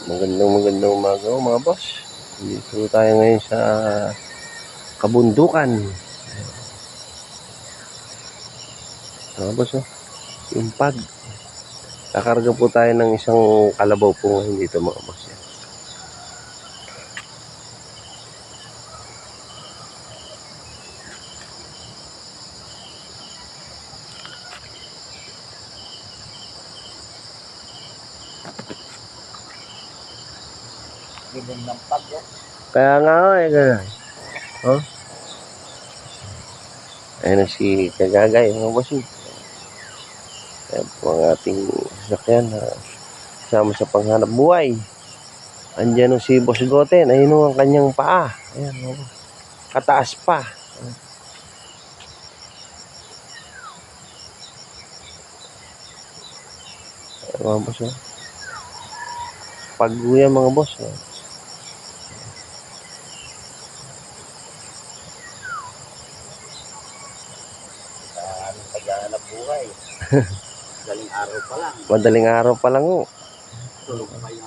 Magandang umaga mga boss. Dito tayo ngayon sa kabundukan. Mga boss, yung pag. Kakarga po tayo ng isang kalabaw po ngayon dito mga boss. Bibig ng pag, Kaya nga oh. Ayan na si Kagagay mga boss. Ayan po ang ating sasakyan na kasama sa panghanap buhay. Andiyan si Boss Goten. Ayun ang kanyang paa. Ayan mga boss. Kataas pa. Ayan mga boss. Pag-uwi mga boss. Paghahanap buhay. Madaling araw pa lang. Madaling araw pa lang. Tulog pa yung